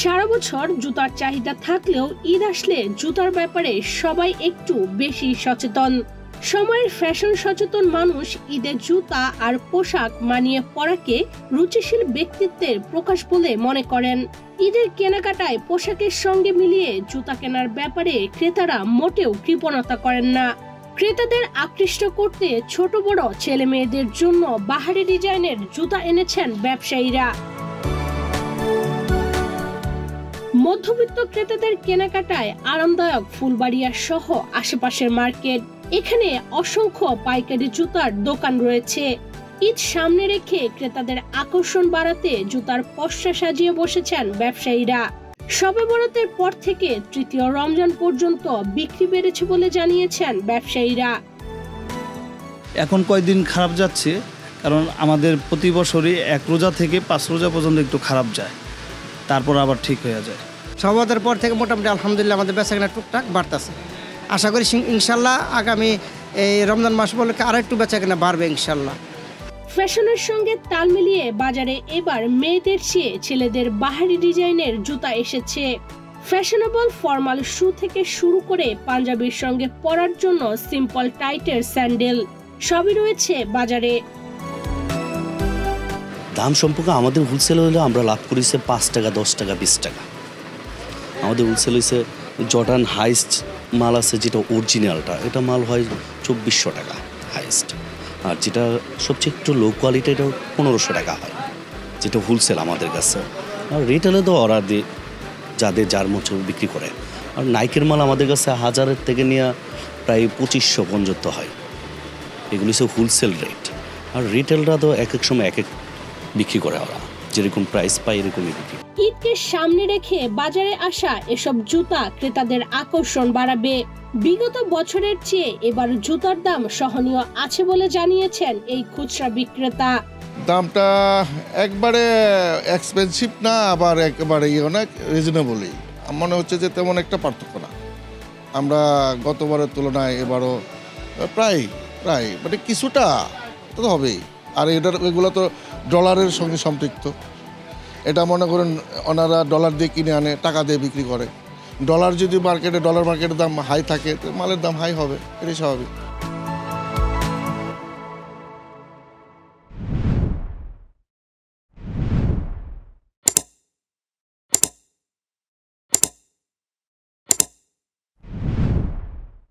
সারা বছর জুতার চাহিদা থাকলেও ঈদ আসলে জুতার ব্যাপারে সবাই একটু বেশি সচেতন। সময়ের ফ্যাশন সচেতন মানুষ ঈদের জুতা আর পোশাক মানিয়ে পরাকে রুচিশীল ব্যক্তিত্বের প্রকাশ বলে মনে করেন। ঈদের কেনাকাটায় পোশাকের সঙ্গে মিলিয়ে জুতা কেনার ব্যাপারে ক্রেতারা মোটেও কৃপণতা করেন না। ক্রেতাদের আকৃষ্ট করতে ছোট বড় ছেলে মেয়েদের জন্য বাহারি ডিজাইনের জুতা এনেছেন ব্যবসায়ীরা। মধ্যবিত্ত ক্রেতাদের কেনাকাটায় আরামদায়ক ফুলবাড়িয়া সহ আশেপাশের মার্কেট, এখানে অসংখ্য পাইকারি জুতার দোকান রয়েছে। ঈদ সামনে রেখে ক্রেতাদের আকর্ষণ বাড়াতে জুতার পসরা সাজিয়ে বসেছেন ব্যবসায়ীরা। শবে বরাতের পর থেকে তৃতীয় রমজান পর্যন্ত বিক্রি বেড়েছে বলে জানিয়েছেন ব্যবসায়ীরা। এখন কয়েকদিন খারাপ যাচ্ছে, কারণ আমাদের প্রতি বছরই 1 রোজা থেকে 5 রোজা পর্যন্ত একটু খারাপ যায়, তারপর আবার ঠিক হয়ে যায়। শবের পর থেকে মোটামুটি আলহামদুলিল্লাহ আমাদের বেচাকেনা টুকটাক বাড়তেছে। আশা করি ইনশাল্লাহ আগামী এই রমজান মাস উপলক্ষে আর একটু বেচাকেনা বাড়বে ইনশাল্লাহ। ফ্যাশনের সঙ্গে তাল মিলিয়ে বাজারে এবার মেয়েদের চেয়ে ছেলেদের বাহারি ডিজাইনের জুতা এসেছে। ফ্যাশনেবল ফর্মাল শু থেকে শুরু করে পাঞ্জাবির সঙ্গে পরার জন্য সিম্পল টাইটের স্যান্ডেল সবই রয়েছে বাজারে। দাম সম্পর্কে আমাদের হোলসেল হলে আমরা লাভ করেছি 5 টাকা, 10 টাকা, 20 টাকা। আমাদের হোলসেল হয়েছে জর্ডান হাইস্ট মাল আছে, যেটা অরিজিনালটা, এটা মাল হয় 2400 টাকা হাইস্ট। আর যেটা সবচেয়ে একটু লো কোয়ালিটি, এটা 1500 টাকা হয়, যেটা হোলসেল আমাদের কাছে। আর রিটেলে তো অর্ডার দিয়ে যাদের যার মতো বিক্রি করে। আর নাইকের মাল আমাদের কাছে 1000 থেকে নিয়ে প্রায় 2500 পর্যন্ত হয়। এগুলি হচ্ছে হোলসেল রেট। আর রিটেলরা তো এক এক সময় এক এক বিক্রি করে, ওরা যেরকম প্রাইস পায় এরকমই বিক্রি। ঈদকে সামনে রেখে বাজারে আসা এসব জুতা ক্রেতাদের আকর্ষণ বাড়াবে। বিগত বছরের চেয়ে এবার জুতার দাম সহনীয় আছে বলে জানিয়েছেন এই খুচরা বিক্রেতা। দামটা একবারে এক্সপেন্সিভ না, আবার একেবারে অনেক রিজনেবলই মনে হচ্ছে, যে তেমন একটা পার্থক্য না। আমরা গতবারের তুলনায় এবারও প্রায় মানে কিছুটা তো হবেই। আর এগুলো তো ডলারের সঙ্গে সম্পৃক্ত। এটা মনে করেন ওনারা ডলার দিয়ে কিনে আনে, টাকা দিয়ে বিক্রি করে। ডলার যদি ডলার মার্কেটের দাম হাই থাকে, তো মালের দাম হাই হবে, এটাই স্বাভাবিক।